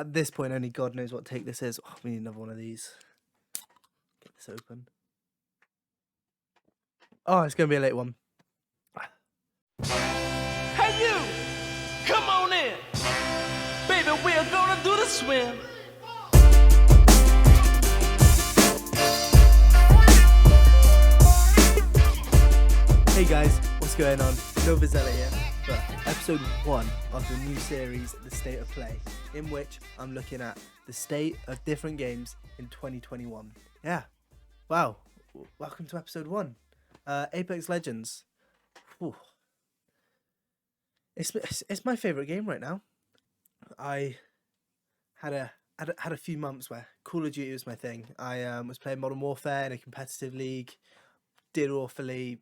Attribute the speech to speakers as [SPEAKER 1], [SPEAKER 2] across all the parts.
[SPEAKER 1] At this point, only God knows what take this is. Oh, we need another one of these. Get this open. Oh, it's going to be a late one.
[SPEAKER 2] Hey you, come on in. Baby, we're gonna do the swim.
[SPEAKER 1] Hey guys, what's going on? Nova Zella here for episode 1 of the new series, The State of Play, in which I'm looking at the state of different games in 2021. Yeah, wow, welcome to episode 1. Apex Legends. Whew. It's my favourite game right now. I had a few months where Call of Duty was my thing. I was playing Modern Warfare in a competitive league, did awfully,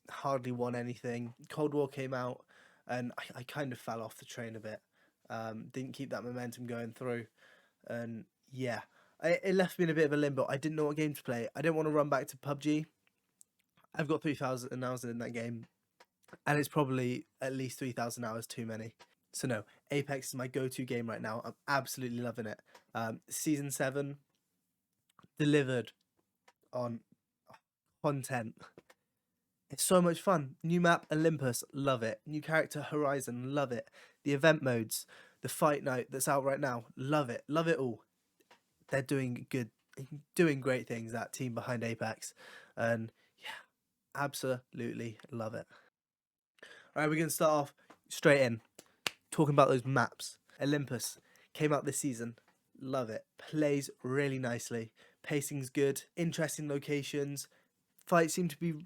[SPEAKER 1] hardly won anything. Cold War came out and I kind of fell off the train a bit. Didn't keep that momentum going through, and yeah, it left me in a bit of a limbo. I didn't know what game to play. I didn't want to run back to PUBG. I've got 3,000 hours in that game, and it's probably at least 3,000 hours too many. So no, Apex is my go-to game right now. I'm absolutely loving it. Season 7 delivered on content. It's so much fun. New map, Olympus, love it. New character, Horizon, love it. The event modes, the fight night that's out right now, love it. Love it all. They're doing great things, that team behind Apex. And yeah, absolutely love it. All right, we're going to start off straight in, talking about those maps. Olympus came out this season. Love it. Plays really nicely. Pacing's good. Interesting locations. Fights seem to be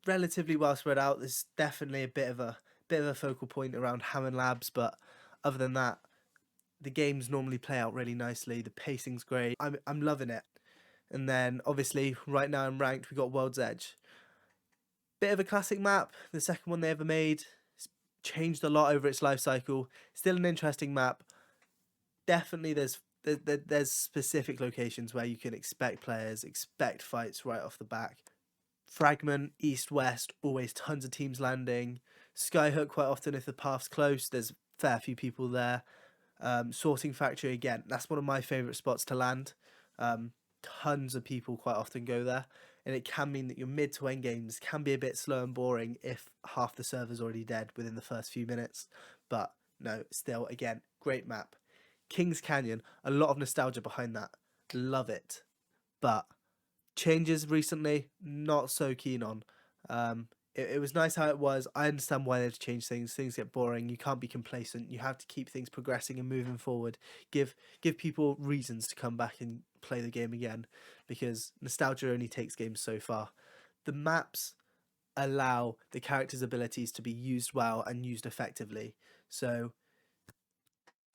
[SPEAKER 1] relatively well spread out. There's definitely a bit of a focal point around Hammond Labs, but other than that, the games normally play out really nicely. The pacing's great. I'm loving it. And then obviously right now in ranked we got World's Edge. Bit of a classic map, the second one they ever made. It's changed a lot over its life cycle. Still an interesting map. Definitely there's specific locations where you can expect fights right off the back. Fragment, east-west, always tons of teams landing. Skyhook quite often if the path's close, there's a fair few people there. Sorting Factory, again, that's one of my favourite spots to land. Tons of people quite often go there, and it can mean that your mid to end games can be a bit slow and boring if half the server's already dead within the first few minutes. But no, still, again, great map. Kings Canyon, a lot of nostalgia behind that. Love it. But changes recently, not so keen on. It was nice how it was. I understand why they've changed things. Things get boring. You can't be complacent. You have to keep things progressing and moving forward. Give people reasons to come back and play the game again, because nostalgia only takes games so far. The maps allow the characters' abilities to be used well and used effectively. So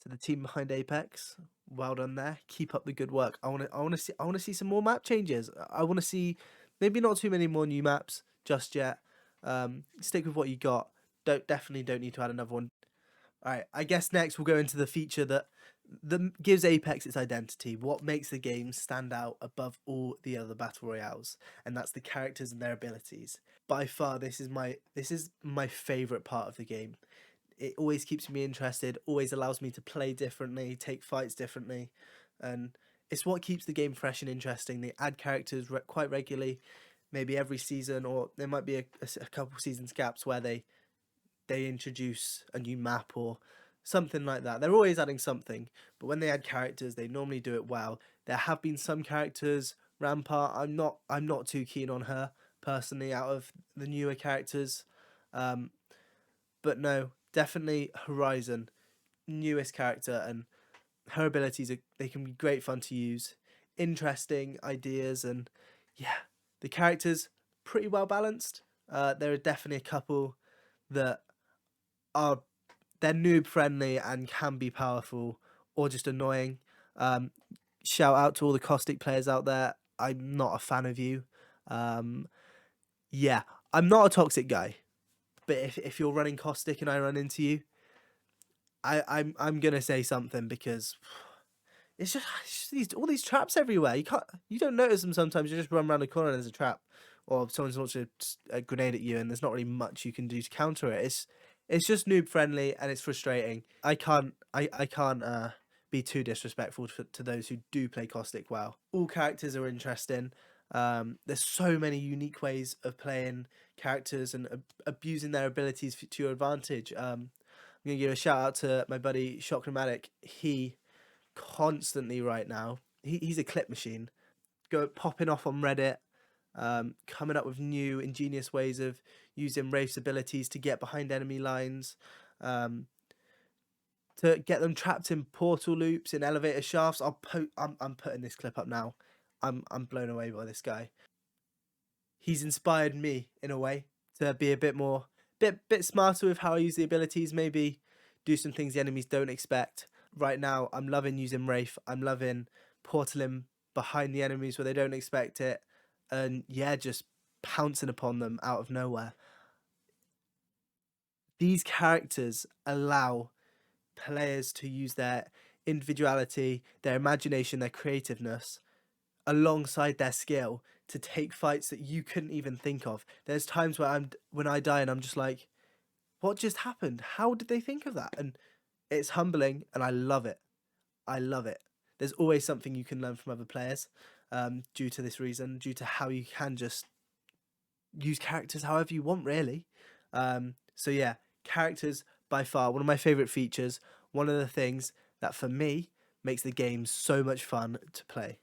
[SPEAKER 1] to the team behind Apex, well done there. Keep up the good work. I want to see some more map changes. I want to see maybe not too many more new maps just yet. Stick with what you got. Definitely don't need to add another one. All right, I guess next we'll go into the feature that gives Apex its identity. What makes the game stand out above all the other battle royales, and that's the characters and their abilities. By far, this is my favorite part of the game. It always keeps me interested, always allows me to play differently, take fights differently, and it's what keeps the game fresh and interesting. They add characters quite regularly, maybe every season, or there might be a couple seasons gaps where they introduce a new map or something like that. They're always adding something, but when they add characters, they normally do it well. There have been some characters, Rampart, I'm not too keen on her personally out of the newer characters, but no, definitely Horizon, newest character, and her abilities they can be great fun to use, interesting ideas, and yeah, the characters pretty well balanced. There are definitely a couple that they're noob friendly and can be powerful or just annoying. Shout out to all the caustic players out there. I'm not a fan of you. Yeah, I'm not a toxic guy, but if you're running caustic and I run into you, I'm gonna say something, because it's just all these traps everywhere. You don't notice them sometimes. You just run around the corner and there's a trap, or someone's launched a grenade at you and there's not really much you can do to counter it. It's just noob friendly and it's frustrating. I can't be too disrespectful to those who do play Caustic well. All characters are interesting. There's so many unique ways of playing characters and abusing their abilities to your advantage. I'm going to give a shout out to my buddy Shocknomatic. He constantly right now, he's a clip machine. Popping off on Reddit, coming up with new ingenious ways of using Wraith's abilities to get behind enemy lines, to get them trapped in portal loops, in elevator shafts. I'm putting this clip up now. I'm blown away by this guy. He's inspired me in a way to be a bit smarter with how I use the abilities. Maybe do some things the enemies don't expect. Right now, I'm loving using Wraith. I'm loving portaling behind the enemies where they don't expect it, and yeah, just pouncing upon them out of nowhere. These characters allow players to use their individuality, their imagination, their creativeness alongside their skill to take fights that you couldn't even think of. There's times where when I die and I'm just like, what just happened? How did they think of that? And it's humbling, and I love it. I love it. There's always something you can learn from other players, due to this reason, due to how you can just use characters however you want, really. So yeah, characters by far one of my favorite features. One of the things that for me makes the game so much fun to play.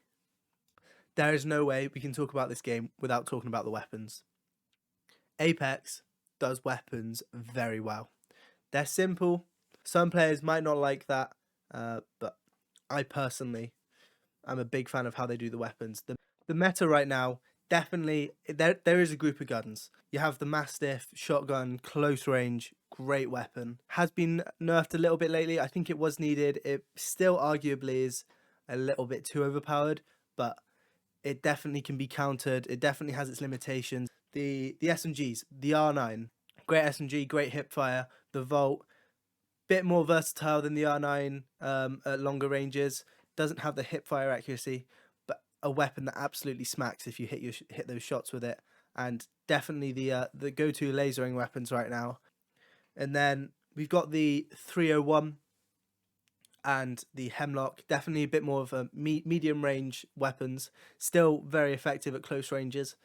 [SPEAKER 1] There is no way we can talk about this game without talking about the weapons. Apex does weapons very well. They're simple. Some players might not like that, but I personally am a big fan of how they do the weapons. The meta right now, definitely, there is a group of guns. You have the Mastiff, shotgun, close range, great weapon. Has been nerfed a little bit lately. I think it was needed. It still arguably is a little bit too overpowered, but it definitely can be countered. It definitely has its limitations. The SMGs, the R9, great SMG, great hipfire. The Volt, bit more versatile than the R9 at longer ranges. Doesn't have the hipfire accuracy, but a weapon that absolutely smacks if you hit those shots with it. And definitely the go-to lasering weapons right now. And then we've got the 301 and the Hemlock, definitely a bit more of a medium range weapons, still very effective at close ranges.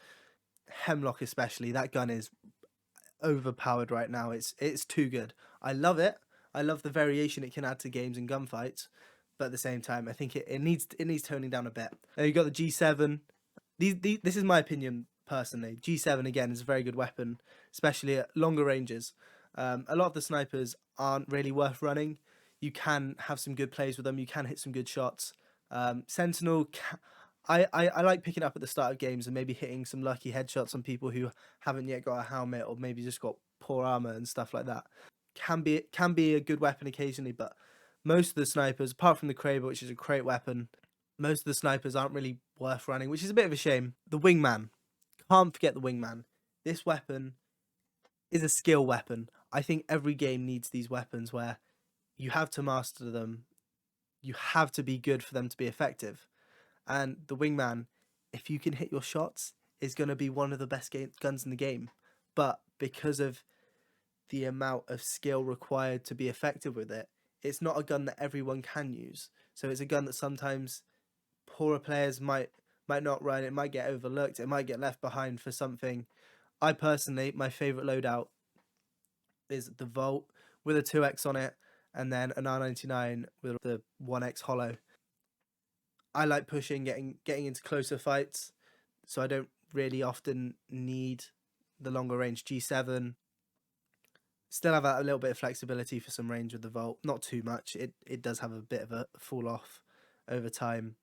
[SPEAKER 1] Hemlock especially, that gun is overpowered right now. It's too good. I love it. I love the variation it can add to games and gunfights, but at the same time, I think it needs toning down a bit. You got the G7. This is my opinion personally. G7 again is a very good weapon, especially at longer ranges. A lot of the snipers aren't really worth running. You can have some good plays with them. You can hit some good shots. Sentinel, I like picking up at the start of games and maybe hitting some lucky headshots on people who haven't yet got a helmet or maybe just got poor armor and stuff like that. Can be a good weapon occasionally, but most of the snipers, apart from the Kraber, which is a great weapon, most of the snipers aren't really worth running, which is a bit of a shame. The Wingman, can't forget the Wingman. This weapon is a skill weapon. I think every game needs these weapons where you have to master them. You have to be good for them to be effective. And the Wingman, if you can hit your shots, is going to be one of the best guns in the game. But because of the amount of skill required to be effective with it, it's not a gun that everyone can use. So it's a gun that sometimes poorer players might not run. It might get overlooked. It might get left behind for something. I personally, my favourite loadout is the Volt with a 2x on it, and then an R99 with the 1x hollow. I like pushing, getting into closer fights, so I don't really often need the longer range G7. Still have a little bit of flexibility for some range with the Volt, not too much. It does have a bit of a fall off over time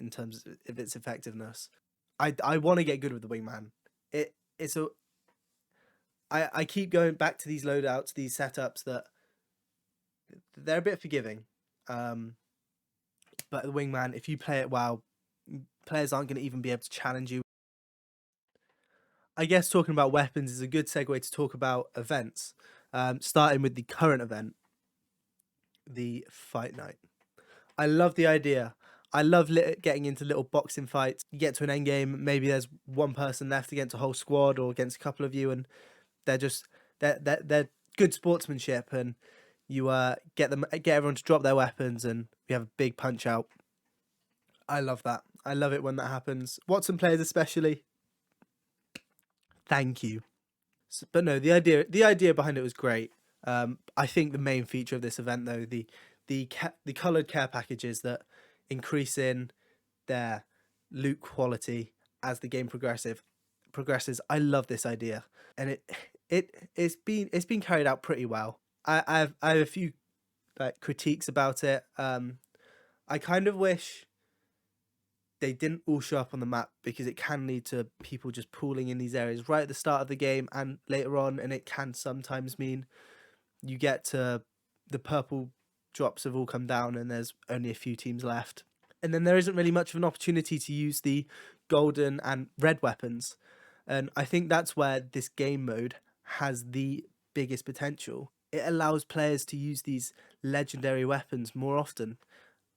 [SPEAKER 1] in terms of its effectiveness. I want to get good with the Wingman. I keep going back to these loadouts, these setups that they're a bit forgiving. But the Wingman, if you play it well, players aren't going to even be able to challenge you. I guess talking about weapons is a good segue to talk about events. Starting with the current event, the Fight Night. I love the idea. I love getting into little boxing fights. You get to an end game, maybe there's one person left against a whole squad or against a couple of you, and they're good sportsmanship, and you get everyone to drop their weapons and We have a big punch out. I love that. I love it when that happens. Watson players especially. Thank you. But no, the idea behind it was great. I think the main feature of this event, though, the coloured care packages that increase in their loot quality as the game progresses. I love this idea, and it's been carried out pretty well. I have a few critiques about it. I kind of wish they didn't all show up on the map, because it can lead to people just pooling in these areas right at the start of the game and later on, and it can sometimes mean you get to the purple drops have all come down and there's only a few teams left. And then there isn't really much of an opportunity to use the golden and red weapons. And I think that's where this game mode has the biggest potential. It allows players to use these legendary weapons more often.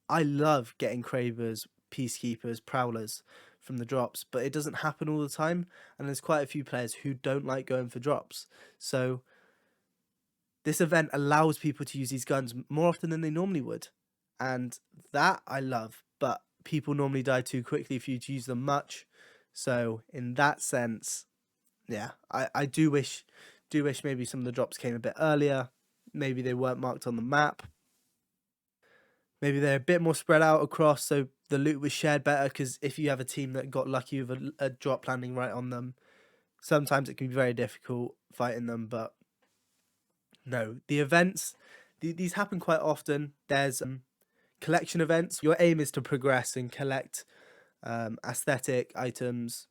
[SPEAKER 1] I love getting Cravers, Peacekeepers, Prowlers from the drops, but it doesn't happen all the time, and there's quite a few players who don't like going for drops. So this event allows people to use these guns more often than they normally would, and that I love, but people normally die too quickly for you to use them much. So in that sense, yeah, I do wish maybe some of the drops came a bit earlier. Maybe they weren't marked on the map. Maybe they're a bit more spread out across, so the loot was shared better, because if you have a team that got lucky with a drop landing right on them, sometimes it can be very difficult fighting them. But no, the events, these happen quite often. There's collection events. Your aim is to progress and collect aesthetic items,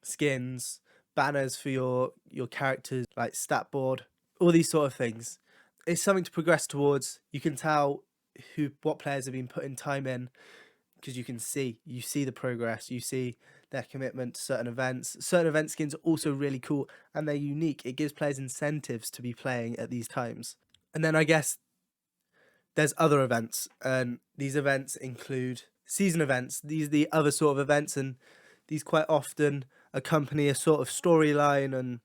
[SPEAKER 1] skins, banners for your characters, like stat board, all these sort of things. It's something to progress towards. You can tell what players have been putting time in, because you see the progress, you see their commitment to certain events. Certain event skins are also really cool and they're unique. It gives players incentives to be playing at these times. And then I guess there's other events, and these events include season events. These are the other sort of events, and these quite often accompany a sort of storyline, and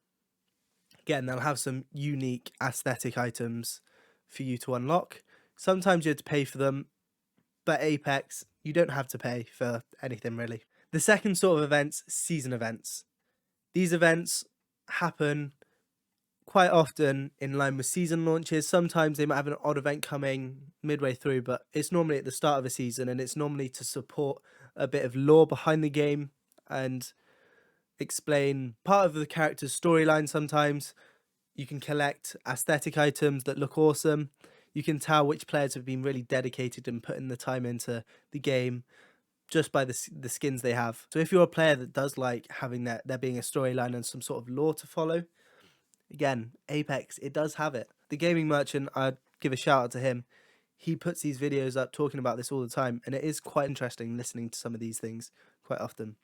[SPEAKER 1] again, they'll have some unique aesthetic items for you to unlock. Sometimes you have to pay for them, but Apex, you don't have to pay for anything really. The second sort of events, season events. These events happen quite often in line with season launches. Sometimes they might have an odd event coming midway through, but it's normally at the start of a season, and it's normally to support a bit of lore behind the game and explain part of the character's storyline. Sometimes you can collect aesthetic items that look awesome. You can tell which players have been really dedicated and putting the time into the game just by the skins they have. So if you're a player that does like having there being a storyline and some sort of lore to follow, again, Apex, it does have it. The gaming merchant, I'd give a shout out to him. He puts these videos up talking about this all the time, and it is quite interesting listening to some of these things quite often.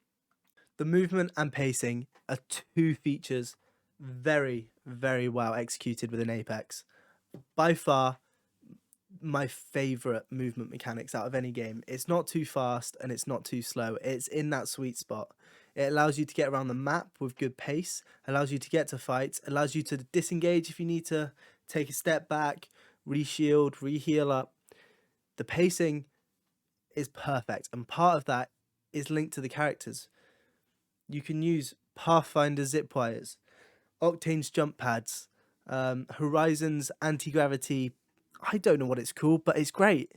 [SPEAKER 1] The movement and pacing are two features very, very well executed within Apex. By far, my favourite movement mechanics out of any game. It's not too fast and it's not too slow. It's in that sweet spot. It allows you to get around the map with good pace, allows you to get to fights, allows you to disengage if you need to take a step back, re-shield, re-heal up. The pacing is perfect, and part of that is linked to the characters. You can use Pathfinder zip wires, Octane's jump pads, Horizon's anti-gravity. I don't know what it's called, but it's great.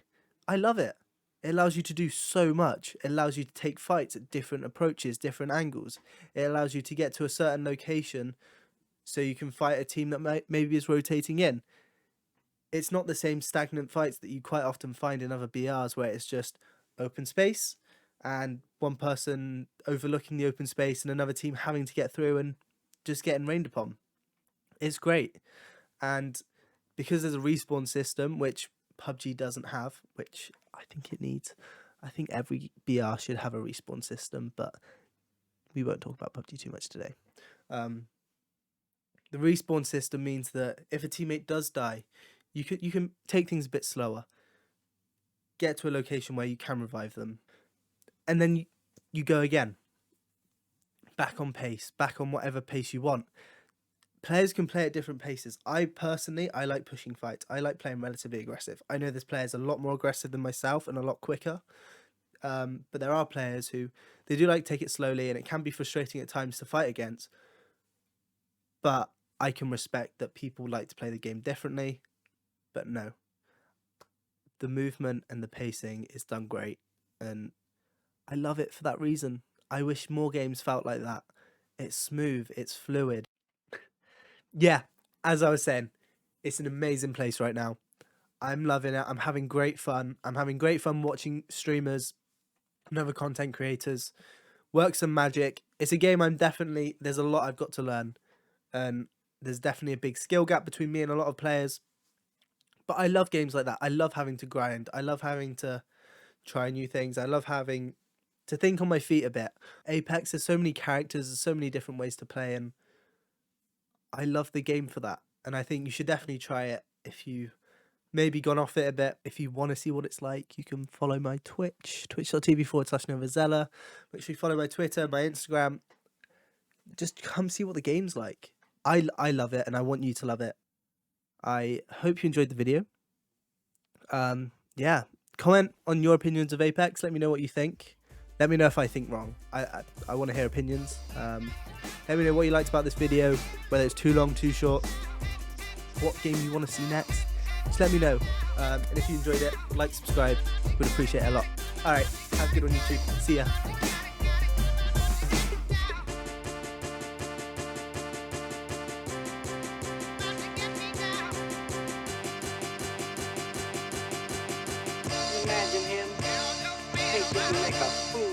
[SPEAKER 1] I love it. It allows you to do so much. It allows you to take fights at different approaches, different angles. It allows you to get to a certain location so you can fight a team that maybe is rotating in. It's not the same stagnant fights that you quite often find in other BRs, where it's just open space and one person overlooking the open space and another team having to get through and just getting rained upon. It's great. And because there's a respawn system, which PUBG doesn't have, which I think it needs. I think every BR should have a respawn system, but we won't talk about PUBG too much today. The respawn system means that if a teammate does die, you can take things a bit slower, get to a location where you can revive them, and then you go again. Back on pace, back on whatever pace you want. players can play at different paces. I like pushing fights. I like playing relatively aggressive. I know there's players a lot more aggressive than myself and a lot quicker. But there are players who they do like take it slowly, and it can be frustrating at times to fight against. But I can respect that people like to play the game differently. But no, the movement and the pacing is done great, and I love it for that reason. I wish more games felt like that. It's smooth, it's fluid. Yeah, as I was saying, it's an amazing place right now. I'm loving it. I'm having great fun. I'm having great fun watching streamers and other content creators work some magic. It's a game there's a lot I've got to learn, and there's definitely a big skill gap between me and a lot of players. But I love games like that. I love having to grind. I love having to try new things. I love having to think on my feet a bit. Apex, there's so many characters, there's so many different ways to play, and I love the game for that. And I think you should definitely try it if you maybe gone off it a bit. If you want to see what it's like, you can follow my Twitch, twitch.tv/Novazella. Make sure you follow my Twitter, my Instagram. Just come see what the game's like. I love it, and I want you to love it. I hope you enjoyed the video. Yeah, comment on your opinions of Apex. Let me know what you think. Let me know if I think wrong. I want to hear opinions. Let me know what you liked about this video, whether it's too long, too short, what game you want to see next. Just let me know. And if you enjoyed it, like, subscribe. Would appreciate it a lot. Alright, have a good one, YouTube. See ya.
[SPEAKER 2] Imagine him taking like a fool.